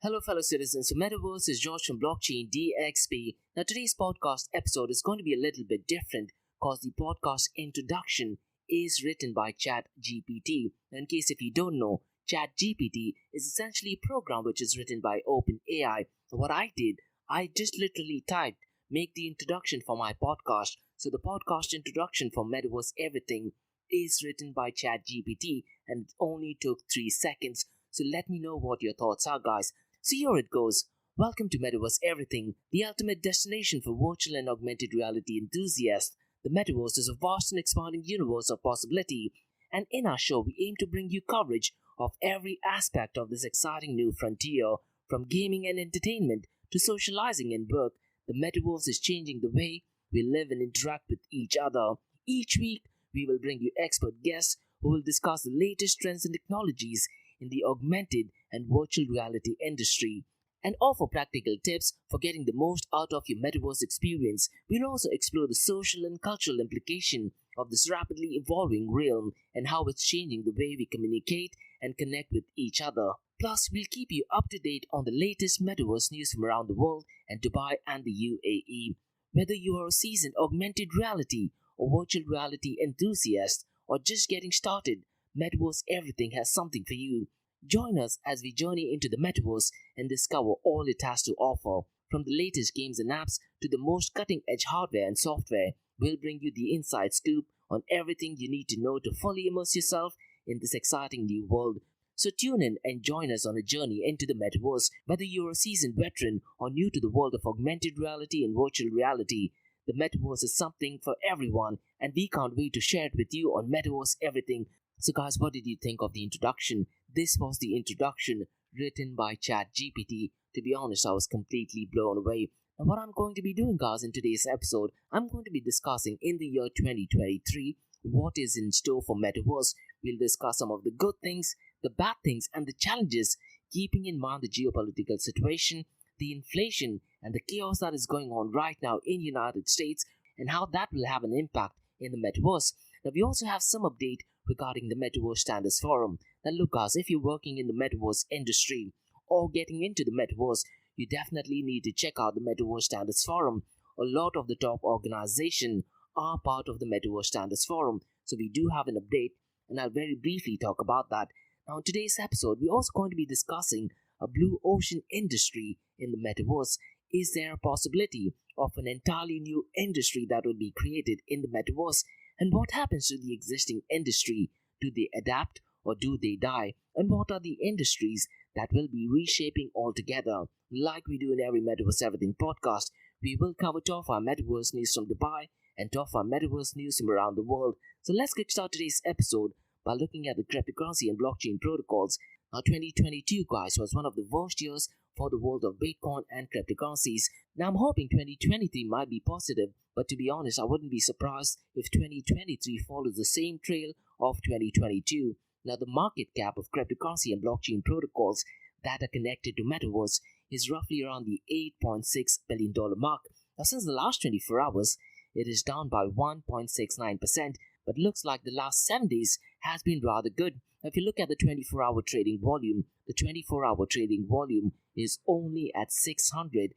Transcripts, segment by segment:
Hello, fellow citizens. Metaverse is George from Blockchain DXB. Now, today's podcast episode is going to be a little bit different because the podcast introduction is written by ChatGPT. In case if you don't know, ChatGPT is essentially a program which is written by OpenAI. What I did, I just literally typed, make the introduction for my podcast. So the podcast introduction for Metaverse Everything is written by ChatGPT and it only took 3 seconds. So let me know what your thoughts are, guys. So here it goes. Welcome to Metaverse Everything, the ultimate destination for virtual and augmented reality enthusiasts. The Metaverse is a vast and expanding universe of possibility, and in our show we aim to bring you coverage of every aspect of this exciting new frontier, from gaming and entertainment to socializing and work. The Metaverse is changing the way we live and interact with each other. Each week we will bring you expert guests who will discuss the latest trends and technologies in the augmented and virtual reality industry and offer practical tips for getting the most out of your metaverse experience. We'll also explore the social and cultural implication of this rapidly evolving realm and how it's changing the way we communicate and connect with each other. Plus, we'll keep you up to date on the latest metaverse news from around the world and Dubai and the UAE. Whether you are a seasoned augmented reality or virtual reality enthusiast or just getting started, Metaverse Everything has something for you. Join us as we journey into the Metaverse and discover all it has to offer. From the latest games and apps to the most cutting-edge hardware and software, we'll bring you the inside scoop on everything you need to know to fully immerse yourself in this exciting new world. So tune in and join us on a journey into the Metaverse. Whether you're a seasoned veteran or new to the world of augmented reality and virtual reality, the Metaverse is something for everyone, and we can't wait to share it with you on Metaverse Everything. So guys, what did you think of the introduction? This was the introduction written by ChatGPT. To be honest, I was completely blown away. Now what I'm going to be doing, guys, in today's episode, I'm going to be discussing in the year 2023 what is in store for Metaverse. We'll discuss some of the good things, the bad things, and the challenges, keeping in mind the geopolitical situation, the inflation, and the chaos that is going on right now in the United States, and how that will have an impact in the Metaverse. Now we also have some update regarding the Metaverse Standards Forum. Now look, guys, if you're working in the Metaverse industry or getting into the Metaverse, you definitely need to check out the Metaverse Standards Forum. A lot of the top organizations are part of the Metaverse Standards Forum, so we do have an update, and I'll very briefly talk about that. Now in today's episode, we're also going to be discussing a blue ocean industry in the Metaverse. Is there a possibility of an entirely new industry that will be created in the Metaverse? And what happens to the existing industry? Do they adapt or do they die? And what are the industries that will be reshaping altogether? Like we do in every Metaverse Everything podcast, we will cover top 5 Metaverse news from Dubai and top 5 Metaverse news from around the world. So let's get started today's episode by looking at the cryptocurrency and blockchain protocols. Now 2022, guys, was one of the worst years for the world of Bitcoin and cryptocurrencies. Now I'm hoping 2023 might be positive, but to be honest, I wouldn't be surprised if 2023 follows the same trail of 2022. Now the market cap of cryptocurrency and blockchain protocols that are connected to Metaverse is roughly around the $8.6 billion mark. Now since the last 24 hours, it is down by 1.69%, but looks like the last 7 days has been rather good. Now, if you look at the 24-hour trading volume, the 24-hour trading volume is only at $656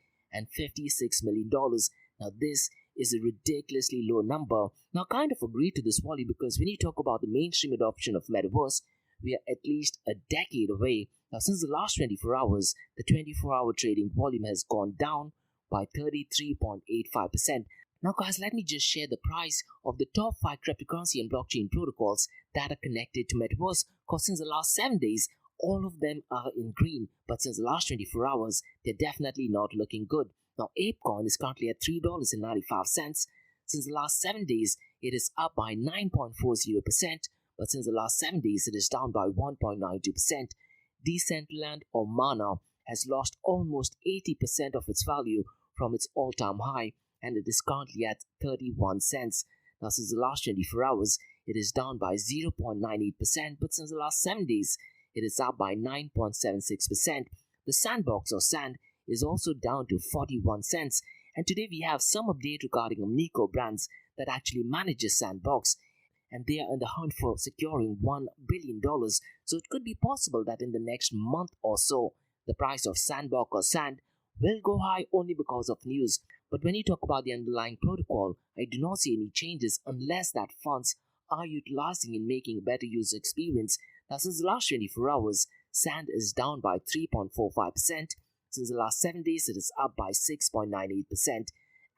million. Now this is a ridiculously low number. Now I kind of agree to this volume because when you talk about the mainstream adoption of Metaverse, we are at least a decade away. Now since the last 24 hours, the 24-hour trading volume has gone down by 33.85%. Now guys, let me just share the price of the top 5 cryptocurrency and blockchain protocols that are connected to Metaverse, because since the last 7 days, all of them are in green, but since the last 24 hours, they're definitely not looking good. Now ApeCoin is currently at $3.95. Since the last 7 days, it is up by 9.40%, but since the last 7 days, it is down by 1.92%. Decentraland or Mana has lost almost 80% of its value from its all-time high, and it is currently at 31 cents. Now since the last 24 hours, it is down by 0.98%, but since the last 7 days, it is up by 9.76%. The Sandbox or Sand is also down to 41 cents. And today we have some update regarding Omnico Brands that actually manages Sandbox, and they are in the hunt for securing $1 billion. So it could be possible that in the next month or so, the price of sandbox or sand will go high only because of news. But when you talk about the underlying protocol, I do not see any changes unless that funds are utilizing in making a better user experience. Now, since the last 24 hours, sand is down by 3.45%. Since the last 7 days, it is up by 6.98%.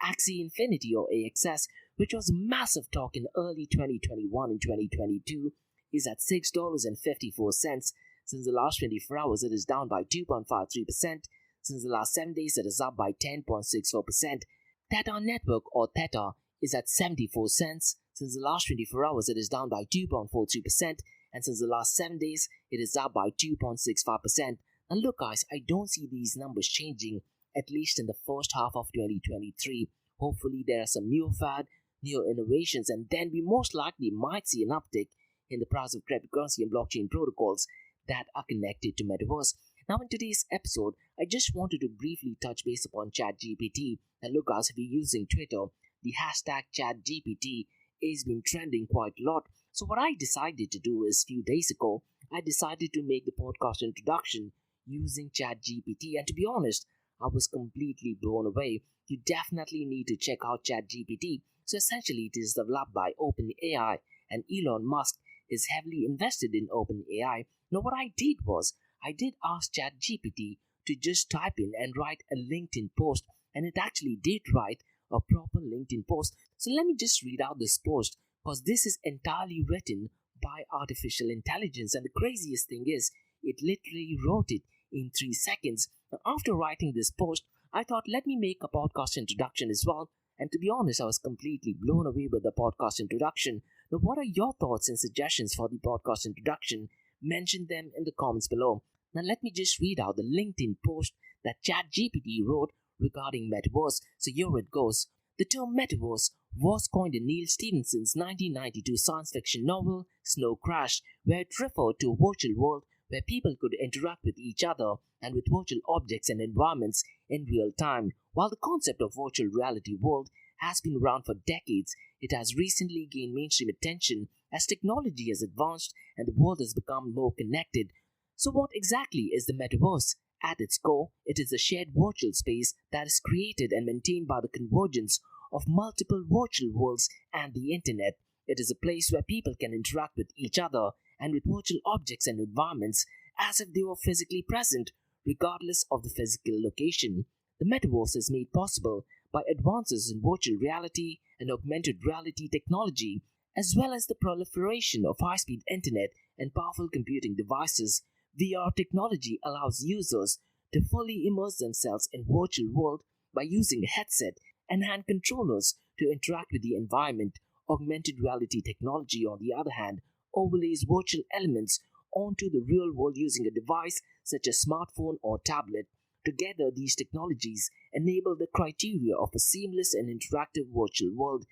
Axie Infinity or AXS, which was massive talk in early 2021 and 2022, is at $6.54. Since the last 24 hours, it is down by 2.53%. Since the last 7 days, it is up by 10.64%. Theta Network or Theta is at 74 cents. Since the last 24 hours, it is down by 2.43%. And since the last 7 days, it is up by 2.65%. And look guys, I don't see these numbers changing, at least in the first half of 2023. Hopefully there are some new fad, new innovations, and then we most likely might see an uptick in the price of cryptocurrency and blockchain protocols that are connected to Metaverse. Now in today's episode, I just wanted to briefly touch base upon ChatGPT. And look guys, if you're using Twitter, the hashtag ChatGPT has been trending quite a lot. So what I decided to do is, a few days ago, I decided to make the podcast introduction using ChatGPT, and to be honest, I was completely blown away. You definitely need to check out ChatGPT. So essentially, it is developed by OpenAI, and Elon Musk is heavily invested in OpenAI. Now, what I did was, I did ask ChatGPT to just type in and write a LinkedIn post, and it actually did write a proper LinkedIn post. So let me just read out this post, because this is entirely written by artificial intelligence, and the craziest thing is, it literally wrote it in 3 seconds. Now, after writing this post, I thought let me make a podcast introduction as well. And to be honest, I was completely blown away with the podcast introduction. Now, what are your thoughts and suggestions for the podcast introduction? Mention them in the comments below. Now, let me just read out the LinkedIn post that ChatGPT wrote regarding Metaverse. So here it goes. The term Metaverse was coined in Neil Stephenson's 1992 science fiction novel Snow Crash, where it referred to a virtual world where people could interact with each other and with virtual objects and environments in real time. While the concept of virtual reality world has been around for decades, it has recently gained mainstream attention as technology has advanced and the world has become more connected. So what exactly is the Metaverse? At its core, it is a shared virtual space that is created and maintained by the convergence of multiple virtual worlds and the internet. It is a place where people can interact with each other and with virtual objects and environments as if they were physically present, regardless of the physical location. The Metaverse is made possible by advances in virtual reality and augmented reality technology, as well as the proliferation of high-speed internet and powerful computing devices. VR technology allows users to fully immerse themselves in virtual world by using a headset and hand controllers to interact with the environment. Augmented reality technology, on the other hand, overlays virtual elements onto the real world using a device such as smartphone or tablet. Together, these technologies enable the criteria of a seamless and interactive virtual world.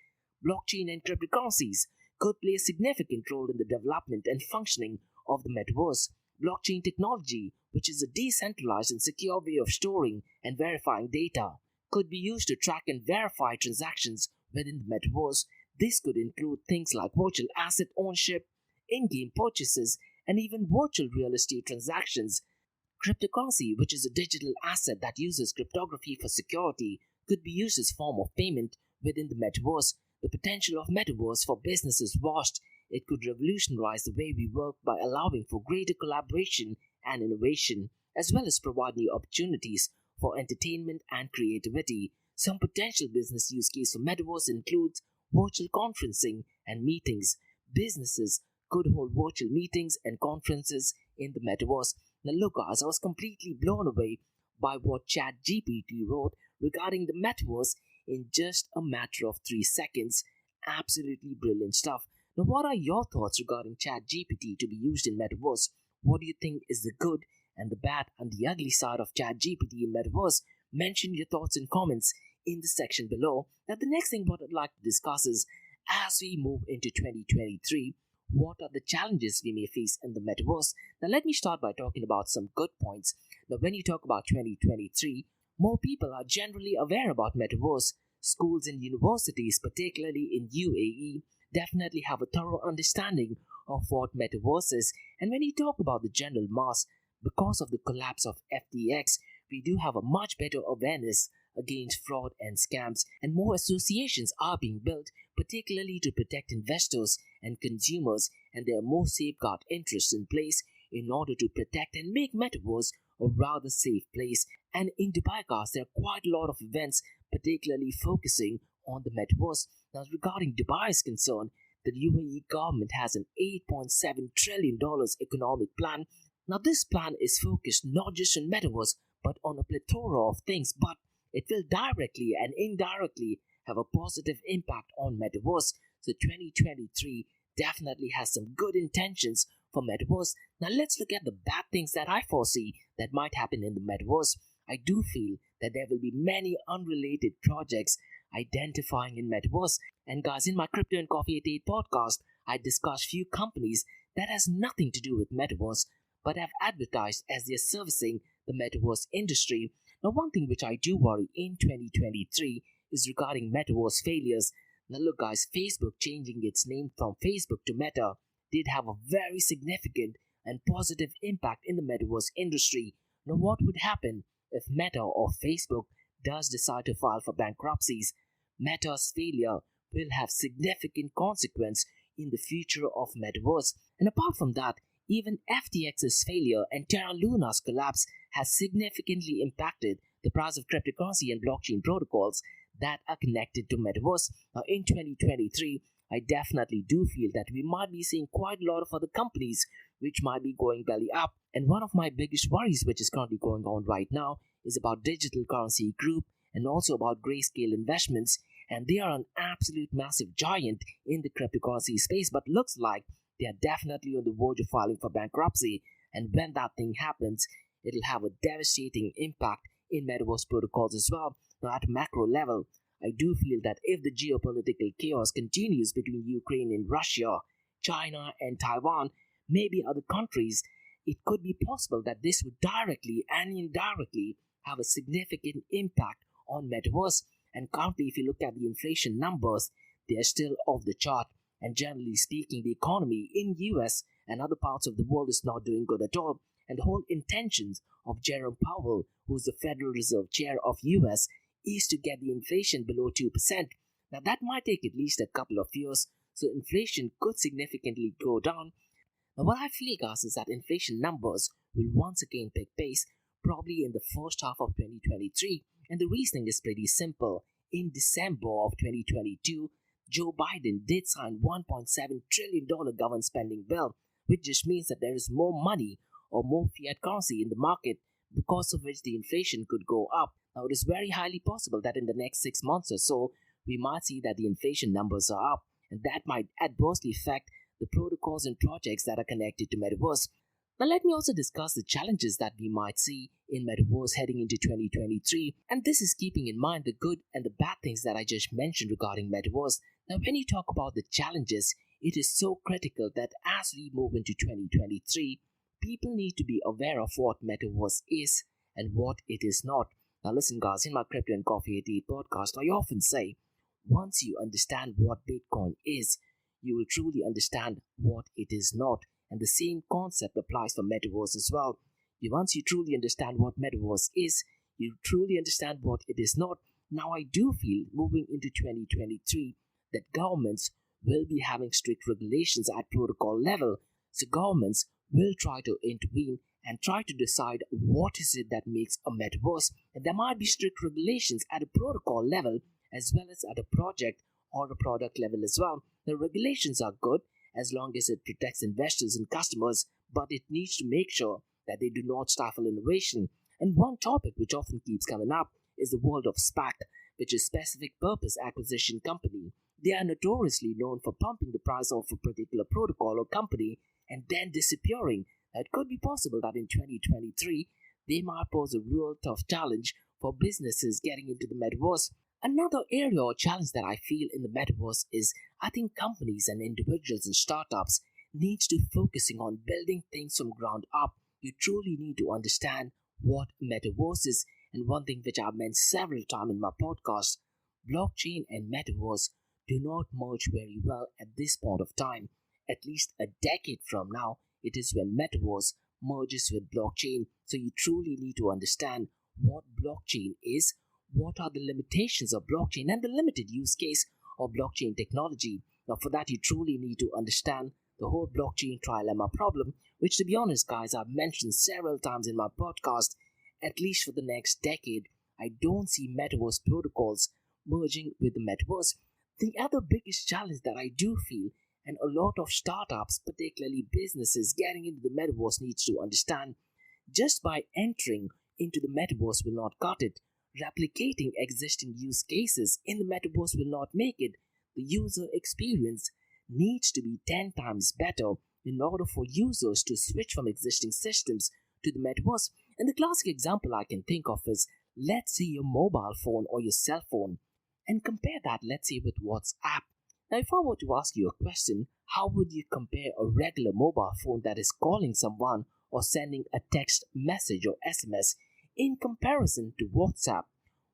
Blockchain and cryptocurrencies could play a significant role in the development and functioning of the Metaverse. Blockchain technology, which is a decentralized and secure way of storing and verifying data, could be used to track and verify transactions within the Metaverse. This could include things like virtual asset ownership, in-game purchases, and even virtual real estate transactions. Cryptocurrency, which is a digital asset that uses cryptography for security, could be used as a form of payment within the Metaverse. The potential of Metaverse for business is vast. It could revolutionize the way we work by allowing for greater collaboration and innovation, as well as provide new opportunities for entertainment and creativity. Some potential business use cases for Metaverse includes virtual conferencing and meetings. Businesses could hold virtual meetings and conferences in the Metaverse. Now look guys, I was completely blown away by what ChatGPT wrote regarding the Metaverse in just a matter of 3 seconds. Absolutely brilliant stuff. Now what are your thoughts regarding ChatGPT to be used in Metaverse? What do you think is the good and the bad and the ugly side of ChatGPT in Metaverse? Mention your thoughts and comments in the section below. Now the next thing what I'd like to discuss is, as we move into 2023, what are the challenges we may face in the Metaverse? Now let me start by talking about some good points. Now when you talk about 2023, more people are generally aware about Metaverse. Schools and universities, particularly in UAE, definitely have a thorough understanding of what Metaverse is. And when you talk about the general mass, because of the collapse of FTX, we do have a much better awareness against fraud and scams, and more associations are being built, particularly to protect investors and consumers, and there are more safeguard interests in place in order to protect and make Metaverse a rather safe place. And in Dubai, guys, there are quite a lot of events, particularly focusing on the Metaverse. Now, regarding Dubai is concerned, the UAE government has an $8.7 trillion economic plan. Now, this plan is focused not just on Metaverse, but on a plethora of things, but it will directly and indirectly have a positive impact on Metaverse. So 2023 definitely has some good intentions for Metaverse. Now let's look at the bad things that I foresee that might happen in the Metaverse. I do feel that there will be many unrelated projects identifying in Metaverse. And guys, in my Crypto and Coffee at 8 podcast, I discussed few companies that has nothing to do with Metaverse, but have advertised as they're servicing the Metaverse industry. Now, one thing which I do worry in 2023 is regarding Metaverse failures. Now, look, guys, Facebook changing its name from Facebook to Meta did have a very significant and positive impact in the Metaverse industry. Now, what would happen if Meta or Facebook does decide to file for bankruptcies? Meta's failure will have significant consequence in the future of Metaverse. And apart from that, even FTX's failure and Terra Luna's collapse has significantly impacted the price of cryptocurrency and blockchain protocols that are connected to Metaverse. Now, in 2023, I definitely do feel that we might be seeing quite a lot of other companies which might be going belly up. And one of my biggest worries, which is currently going on right now, is about Digital Currency Group and also about Grayscale Investments. And they are an absolute massive giant in the cryptocurrency space, but looks like they are definitely on the verge of filing for bankruptcy. And when that thing happens, it'll have a devastating impact in Metaverse protocols as well. Now, at a macro level, I do feel that if the geopolitical chaos continues between Ukraine and Russia, China and Taiwan, maybe other countries, it could be possible that this would directly and indirectly have a significant impact on Metaverse. And currently, if you look at the inflation numbers, they are still off the chart. And generally speaking, the economy in US and other parts of the world is not doing good at all. And the whole intentions of Jerome Powell, who's the Federal Reserve Chair of US, is to get the inflation below 2%. Now that might take at least a couple of years, so inflation could significantly go down. Now what I feel, guys, is that inflation numbers will once again pick pace, probably in the first half of 2023. And the reasoning is pretty simple. In December of 2022, Joe Biden did sign $1.7 trillion government spending bill, which just means that there is more money or more fiat currency in the market, because of which the inflation could go up. Now, it is very highly possible that in the next 6 months or so, we might see that the inflation numbers are up, and that might adversely affect the protocols and projects that are connected to Metaverse. Now, let me also discuss the challenges that we might see in Metaverse heading into 2023, and this is keeping in mind the good and the bad things that I just mentioned regarding Metaverse. Now, when you talk about the challenges, it is so critical that as we move into 2023, people need to be aware of what Metaverse is and what it is not. Now listen, guys, in my Crypto and Coffee at 8 podcast, I often say, once you understand what Bitcoin is, you will truly understand what it is not. And the same concept applies for Metaverse as well. Once you truly understand what Metaverse is, you truly understand what it is not. Now I do feel, moving into 2023, that governments will be having strict regulations at protocol level. So governments will try to intervene and try to decide what is it that makes a metaverse. And there might be strict regulations at a protocol level as well as at a project or a product level as well. The regulations are good as long as it protects investors and customers, but it needs to make sure that they do not stifle innovation. And one topic which often keeps coming up is the world of SPAC, which is Specific Purpose Acquisition Company. They are notoriously known for pumping the price of a particular protocol or company and then disappearing. Now, it could be possible that in 2023, they might pose a real tough challenge for businesses getting into the metaverse. Another area or challenge that I feel in the metaverse is I think companies and individuals and startups needs to focusing on building things from ground up. You truly need to understand what metaverse is, and one thing which I've mentioned several times in my podcast, blockchain and metaverse do not merge very well at this point of time. At least a decade from now, it is when metaverse merges with blockchain. So you truly need to understand what blockchain is, what are the limitations of blockchain, and the limited use case of blockchain technology. Now, for that, you truly need to understand the whole blockchain trilemma problem, which, to be honest, guys, I've mentioned several times in my podcast. At least for the next decade, I don't see metaverse protocols merging with the metaverse. The other biggest challenge that I do feel, and a lot of startups, particularly businesses getting into the metaverse, needs to understand, just by entering into the metaverse will not cut it. Replicating existing use cases in the metaverse will not make it. The user experience needs to be 10 times better in order for users to switch from existing systems to the metaverse. And the classic example I can think of is, let's say your mobile phone or your cell phone, and compare that, let's say, with WhatsApp. Now, if I were to ask you a question, how would you compare a regular mobile phone that is calling someone or sending a text message or SMS in comparison to WhatsApp?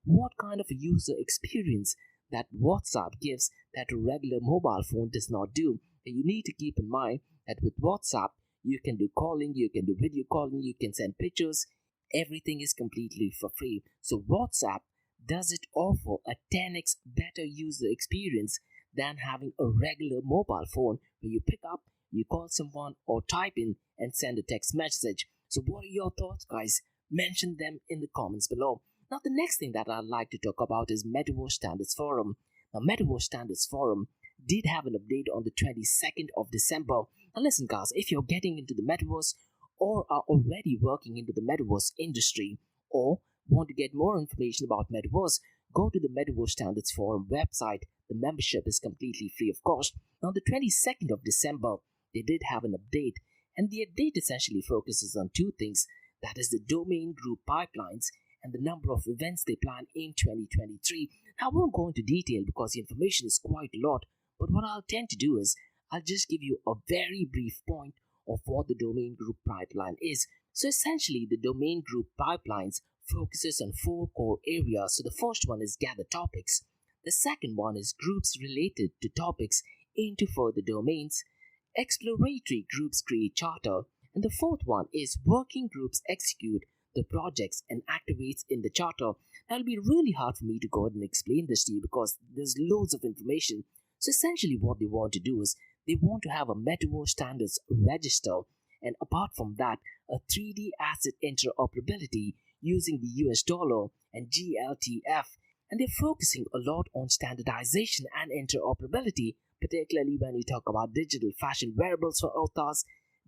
What kind of a user experience that WhatsApp gives that a regular mobile phone does not do? And you need to keep in mind that with WhatsApp, you can do calling, you can do video calling, you can send pictures. Everything is completely for free. So WhatsApp does it offer a 10x better user experience than having a regular mobile phone where you pick up, you call someone, or type in and send a text message. So what are your thoughts, guys? Mention them in the comments below. Now, the next thing that I'd like to talk about is Metaverse Standards Forum. Now, Metaverse Standards Forum did have an update on the 22nd of December. Now, listen, guys, if you're getting into the metaverse or are already working into the metaverse industry, or want to get more information about metaverse, go to the Metaverse Standards Forum website. The membership is completely free, of course. Now, the 22nd of December, they did have an update, and the update essentially focuses on two things. That is the domain group pipelines and the number of events they plan in 2023. Now, I won't go into detail because the information is quite a lot, but what I'll tend to do is I'll just give you a very brief point of what the domain group pipeline is. So essentially, the domain group pipelines focuses on 4 core areas. So the first one is gather topics. The second one is groups related to topics into further domains. Exploratory groups create charter. And the fourth one is working groups execute the projects and activates in the charter. Now, it'll be really hard for me to go ahead and explain this to you because there's loads of information. So essentially what they want to do is they want to have a Metaverse Standards register, and apart from that, a 3D asset interoperability using the US dollar and GLTF. And they're focusing a lot on standardization and interoperability, particularly when you talk about digital fashion wearables for avatars,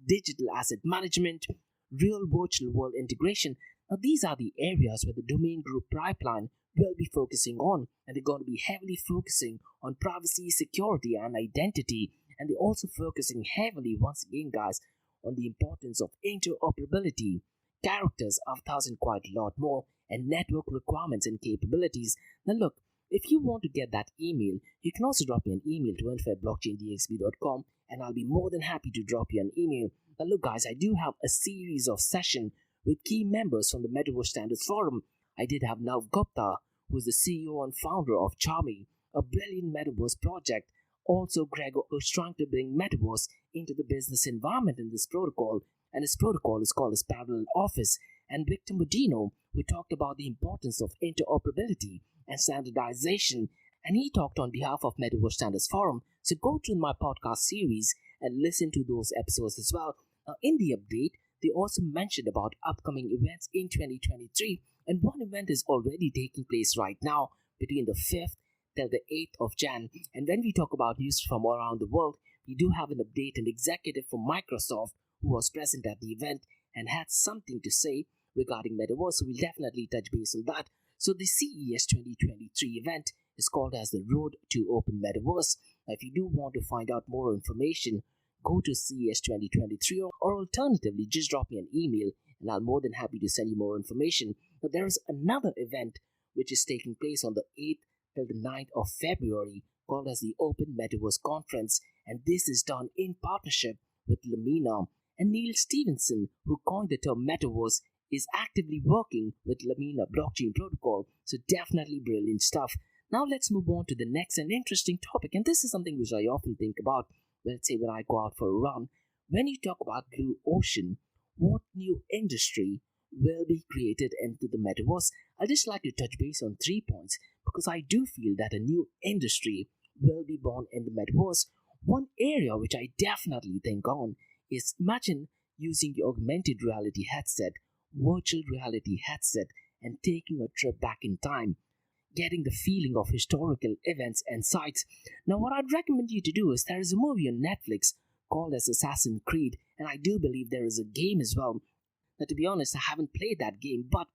digital asset management, real virtual world integration. Now, these are the areas where the domain group pipeline will be focusing on, and they're going to be heavily focusing on privacy, security, and identity. And they're also focusing heavily, once again, guys, on the importance of interoperability, characters, avatars, and quite a lot more, and network requirements and capabilities. Now, look, if you want to get that email, you can also drop me an email to info@blockchaindxb.com, and I'll be more than happy to drop you an email. Now, look, guys, I do have a series of sessions with key members from the Metaverse Standards Forum. I did have Nav Gupta, who is the CEO and founder of Charmy, a brilliant metaverse project. Also, Gregor, who's trying to bring metaverse into the business environment in this protocol, and his protocol is called as Parallel Office. And Victor Modino, who talked about the importance of interoperability and standardization, and he talked on behalf of Metaverse Standards Forum. So go to my podcast series and listen to those episodes as well. Now, in the update, they also mentioned about upcoming events in 2023, and one event is already taking place right now between the 5th till the 8th of Jan. And when we talk about news from around the world, we do have an update. An executive from Microsoft who was present at the event and had something to say regarding Metaverse, so we'll definitely touch base on that. So the CES 2023 event is called as the Road to Open Metaverse. Now, if you do want to find out more information, go to CES 2023, or alternatively, just drop me an email and I'll more than happy to send you more information. Now, there is another event which is taking place on the 8th till the 9th of February called as the Open Metaverse Conference, and this is done in partnership with Lamina. And Neil Stevenson, who coined the term Metaverse, is actively working with Lamina blockchain protocol. So definitely brilliant stuff. Now let's move on to the next and interesting topic, and this is something which I often think about. Let's say when I go out for a run, when you talk about blue ocean, what new industry will be created into the metaverse. I'd just like to touch base on 3 points because I do feel that a new industry will be born in the metaverse. One area which I definitely think on is imagine using your augmented reality headset, virtual reality headset, and taking a trip back in time, getting the feeling of historical events and sites. Now, what I'd recommend you to do is there is a movie on Netflix called as Assassin's Creed, and I do believe there is a game as well. Now, to be honest, I haven't played that game, but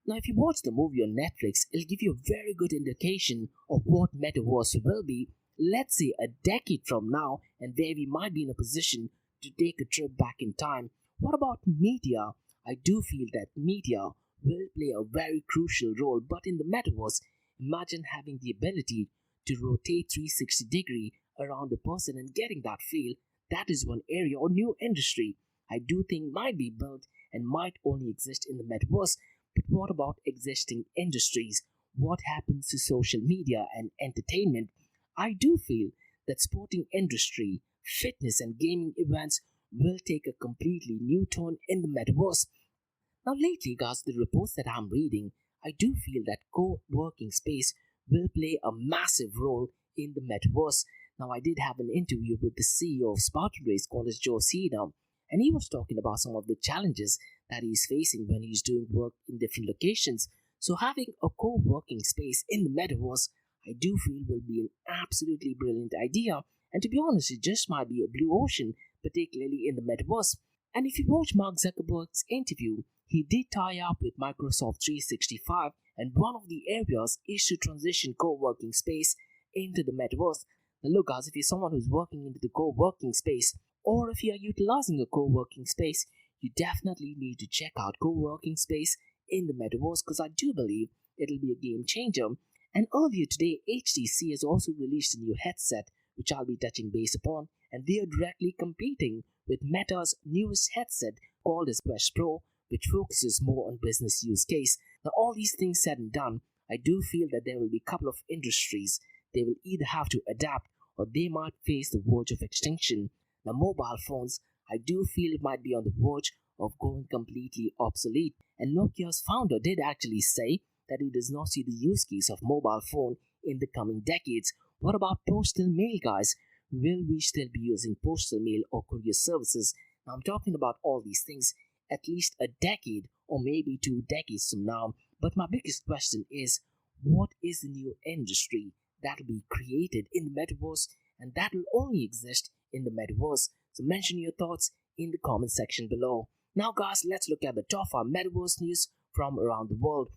now if you watch the movie on Netflix, it'll give you a very good indication of what Metaverse will be, let's say a decade from now, and where we might be in a position to take a trip back in time. What about media? I do feel that media will play a very crucial role, but in the Metaverse, imagine having the ability to rotate 360-degree around a person and getting that feel. That is one area or new industry I do think might be built and might only exist in the metaverse. But what about existing industries? What happens to social media and entertainment? I do feel that sporting industry, fitness and gaming events will take a completely new turn in the metaverse. Now lately guys, the reports that I'm reading, I do feel that co-working space will play a massive role in the metaverse. Now I did have an interview with the CEO of Spartan Race called as Joe Cena, and he was talking about some of the challenges that he's facing when he's doing work in different locations. So having a co-working space in the metaverse, I do feel will be an absolutely brilliant idea. And to be honest, it just might be a blue ocean, particularly in the metaverse. And if you watch Mark Zuckerberg's interview, he did tie up with Microsoft 365, and one of the areas is to transition co-working space into the metaverse. Now look guys, if you're someone who's working into the co-working space, or if you are utilizing a co-working space, you definitely need to check out co-working space in the metaverse because I do believe it'll be a game changer. And earlier today, HTC has also released a new headset, which I'll be touching base upon, and they are directly competing with Meta's newest headset called as Quest Pro, which focuses more on business use case. Now, all these things said and done, I do feel that there will be a couple of industries they will either have to adapt or they might face the verge of extinction. Now, mobile phones, I do feel it might be on the verge of going completely obsolete. And Nokia's founder did actually say that he does not see the use case of mobile phone in the coming decades. What about postal mail, guys? Will we still be using postal mail or courier services? Now, I'm talking about all these things at least a decade or maybe 2 decades from now. But my biggest question is, what is the new industry that will be created in the metaverse and that will only exist in the metaverse? So mention your thoughts in the comment section below. Now guys, let's look at the top 5 metaverse news from around the world.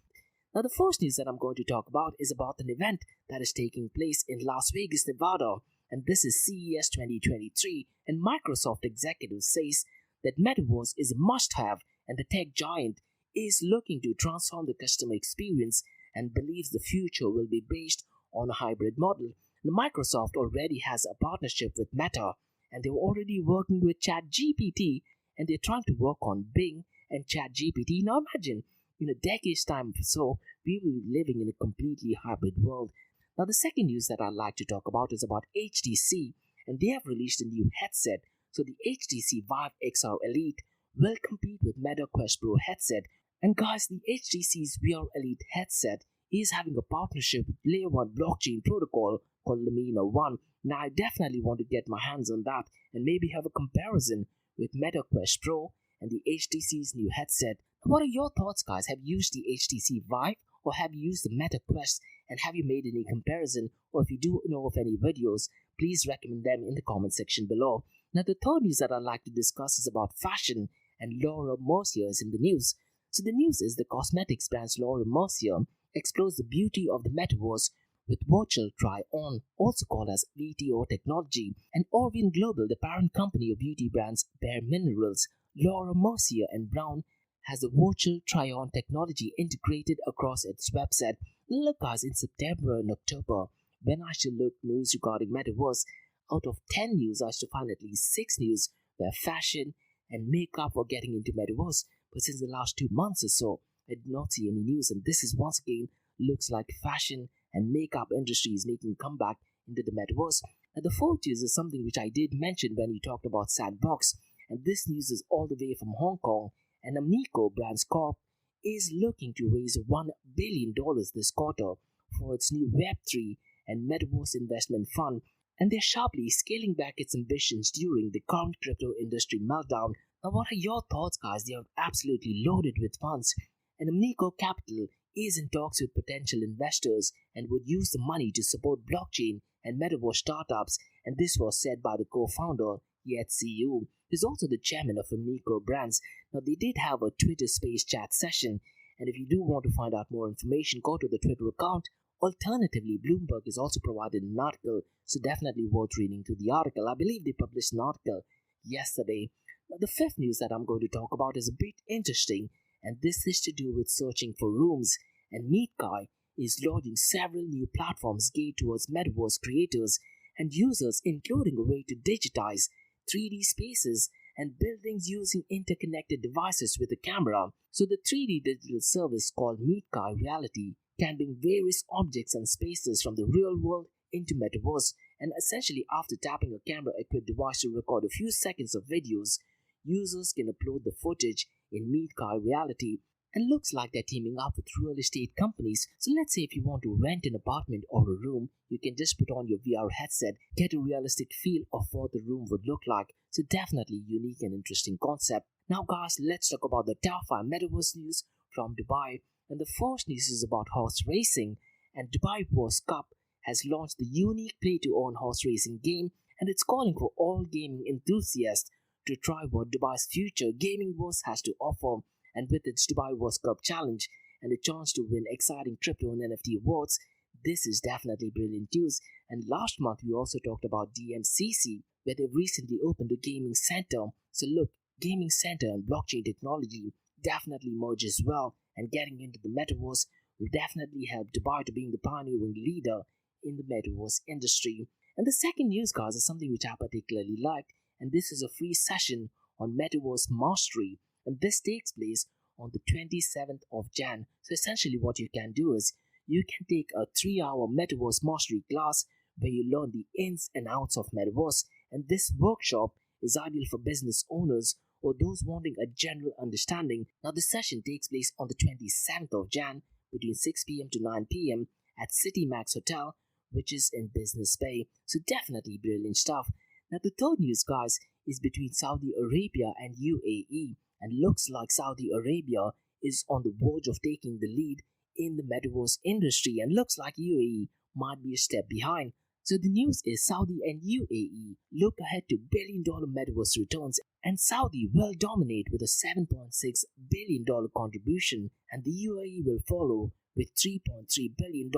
Now the first news that I'm going to talk about is about an event that is taking place in Las Vegas, Nevada, and this is CES 2023, and Microsoft executive says that metaverse is a must-have and the tech giant is looking to transform the customer experience and believes the future will be based on a hybrid model. And Microsoft already has a partnership with Meta, and they're already working with ChatGPT, and they're trying to work on Bing and ChatGPT. Now imagine, in a decade's time or so, we will be living in a completely hybrid world. Now the second news that I'd like to talk about is about HTC, and they have released a new headset. So the HTC Vive XR Elite will compete with Meta Quest Pro headset. And guys, the HTC's VR Elite headset is having a partnership with Layer 1 blockchain protocol called Lumina 1. Now I definitely want to get my hands on that and maybe have a comparison with Meta Quest Pro and the HTC's new headset. What are your thoughts, guys? Have you used the HTC Vive or have you used the Meta Quest, and have you made any comparison? Or if you do know of any videos, please recommend them in the comment section below. Now the third news that I'd like to discuss is about fashion, and Laura Mercier is in the news. So the news is the cosmetics brand Laura Mercier explores the beauty of the metaverse with virtual try-on, also called as VTO technology. And Orvin Global, the parent company of beauty brands Bare Minerals, Laura Mercier and Brown, has the virtual try-on technology integrated across its website. Look guys, in September and October, when I should look news regarding metaverse, out of 10 news, I should find at least 6 news where fashion and makeup were getting into metaverse. But since the last 2 months or so, I did not see any news, and this is once again looks like fashion and makeup industry is making a comeback into the metaverse. And the fourth news is something which I did mention when we talked about Sandbox, and this news is all the way from Hong Kong, and Amnico Brands Corp is looking to raise $1 billion this quarter for its new Web3 and Metaverse investment fund, and they're sharply scaling back its ambitions during the current crypto industry meltdown. Now, what are your thoughts, guys? They are absolutely loaded with funds, and Amnico Capital is in talks with potential investors and would use the money to support blockchain and metaverse startups, and this was said by the co-founder, yet CEO. He's also the chairman of Amnico Brands. Now, they did have a Twitter space chat session, and if you do want to find out more information, go to the Twitter account. Alternatively, Bloomberg is also provided an article, so definitely worth reading through the article. I believe they published an article yesterday. Now, the fifth news that I'm going to talk about is a bit interesting, and this is to do with searching for rooms. And MeetGuy is launching several new platforms geared towards metaverse creators and users, including a way to digitize 3D spaces and buildings using interconnected devices with a camera. So the 3D digital service called MeetGuy Reality can bring various objects and spaces from the real world into metaverse, and essentially after tapping a camera-equipped device to record a few seconds of videos, users can upload the footage in MeetGuy Reality. And looks like they're teaming up with real estate companies. So let's say if you want to rent an apartment or a room, you can just put on your VR headset, get a realistic feel of what the room would look like. So definitely unique and interesting concept. Now guys, let's talk about the top 5 metaverse news from Dubai. And the first news is about horse racing. And Dubai Horse Cup has launched the unique play-to-earn horse racing game, and it's calling for all gaming enthusiasts to try what Dubai's future gaming verse has to offer. And with its Dubai Horse Cup challenge and a chance to win exciting crypto and NFT awards, this is definitely brilliant news. And last month we also talked about DMCC, where they've recently opened a gaming center. So look, gaming center and blockchain technology definitely merge as well, and getting into the metaverse will definitely help Dubai to being the pioneering leader in the metaverse industry. And the second news, guys, is something which I particularly liked, and this is a free session on Metaverse Mastery. And this takes place on the 27th of Jan. So essentially what you can do is you can take a 3-hour Metaverse Mastery class where you learn the ins and outs of Metaverse. And this workshop is ideal for business owners or those wanting a general understanding. Now the session takes place on the 27th of Jan between 6 p.m. to 9 p.m. at City Max Hotel, which is in Business Bay. So definitely brilliant stuff. Now the third news, guys, is between Saudi Arabia and UAE. And looks like Saudi Arabia is on the verge of taking the lead in the metaverse industry, and looks like UAE might be a step behind. So the news is Saudi and UAE look ahead to billion-dollar metaverse returns, and Saudi will dominate with a $7.6 billion contribution, and the UAE will follow with $3.3 billion.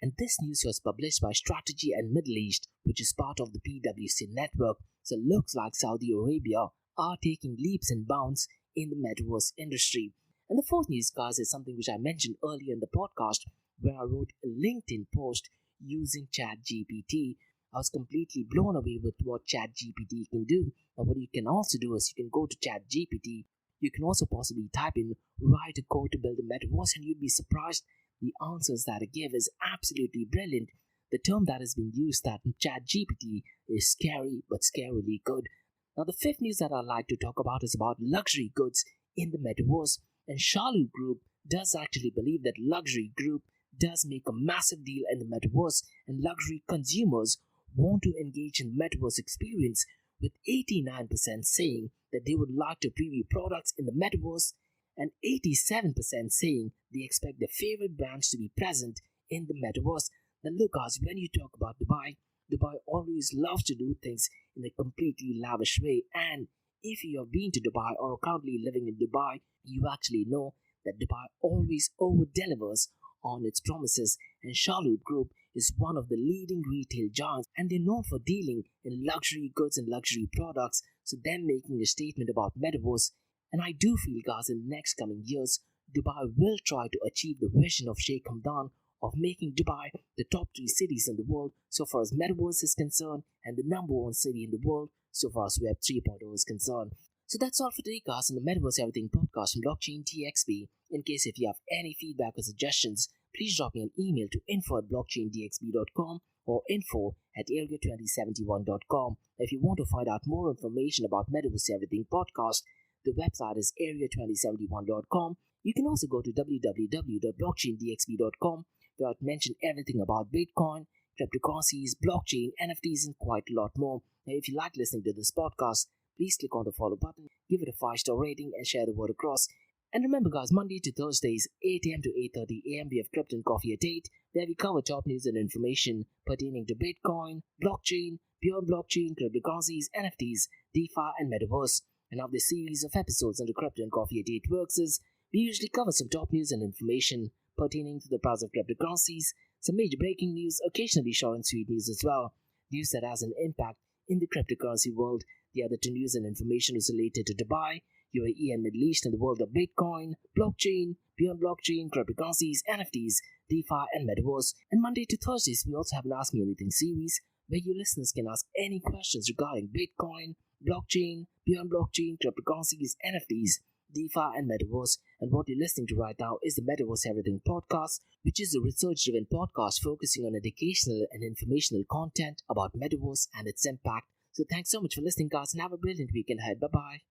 And this news was published by Strategy and Middle East, which is part of the PwC network. So looks like Saudi Arabia are taking leaps and bounds in the metaverse industry. And the fourth news, guys, is something which I mentioned earlier in the podcast, where I wrote a LinkedIn post using ChatGPT. I was completely blown away with what ChatGPT can do. Now, what you can also do is you can go to ChatGPT. You can also possibly type in write a code to build a metaverse, and you'd be surprised the answers that it gives is absolutely brilliant. The term that is being used that in ChatGPT is scary but scarily good. Now, the fifth news that I'd like to talk about is about luxury goods in the metaverse. And Shalu Group does actually believe that luxury group does make a massive deal in the metaverse, and luxury consumers want to engage in metaverse experience, with 89% saying that they would like to preview products in the metaverse, and 87% saying they expect their favorite brands to be present in the metaverse. Now look, guys, when you talk about Dubai always loves to do things in a completely lavish way, and if you have been to Dubai or are currently living in Dubai, you actually know that Dubai always over-delivers on its promises, and Shalu Group is one of the leading retail giants, and they're known for dealing in luxury goods and luxury products, so them making a statement about metaverse. And I do feel, guys, in the next coming years, Dubai will try to achieve the vision of Sheikh Hamdan of making Dubai the top 3 cities in the world so far as metaverse is concerned, and the number 1 city in the world so far as Web 3.0 is concerned. So that's all for today, guys, on the Metaverse Everything podcast from Blockchain DXB. In case if you have any feedback or suggestions, please drop me an email to info@blockchaindxb.com or info@area2071.com. If you want to find out more information about Metaverse Everything podcast, The website is area2071.com. You can also go to www.blockchaindxb.com, where I've mentioned everything about Bitcoin, cryptocurrencies, blockchain, NFTs, and quite a lot more. Now, if you like listening to this podcast, please click on the follow button, give it a 5-star rating, and share the word across. And remember, guys, Monday to Thursdays, 8 a.m. to 8:30 a.m., we have Crypto and Coffee at 8, where we cover top news and information pertaining to Bitcoin, blockchain, beyond blockchain, cryptocurrencies, NFTs, DeFi, and Metaverse. And how this series of episodes on the Crypto and Coffee at 8 works is, we usually cover some top news and information pertaining to the price of cryptocurrencies, some major breaking news, occasionally short and sweet news as well, news that has an impact in the cryptocurrency world. The other two news and information is related to Dubai, UAE and Middle East, and the world of Bitcoin, blockchain, beyond blockchain, cryptocurrencies, NFTs, DeFi, and Metaverse. And Monday to Thursdays, we also have an Ask Me Anything series, where you listeners can ask any questions regarding Bitcoin, blockchain, beyond blockchain, cryptocurrencies, NFTs, DeFi, and Metaverse. And what you're listening to right now is the Metaverse Everything podcast, which is a research-driven podcast focusing on educational and informational content about Metaverse and its impact. So thanks so much for listening, guys, and have a brilliant weekend ahead. Bye-bye.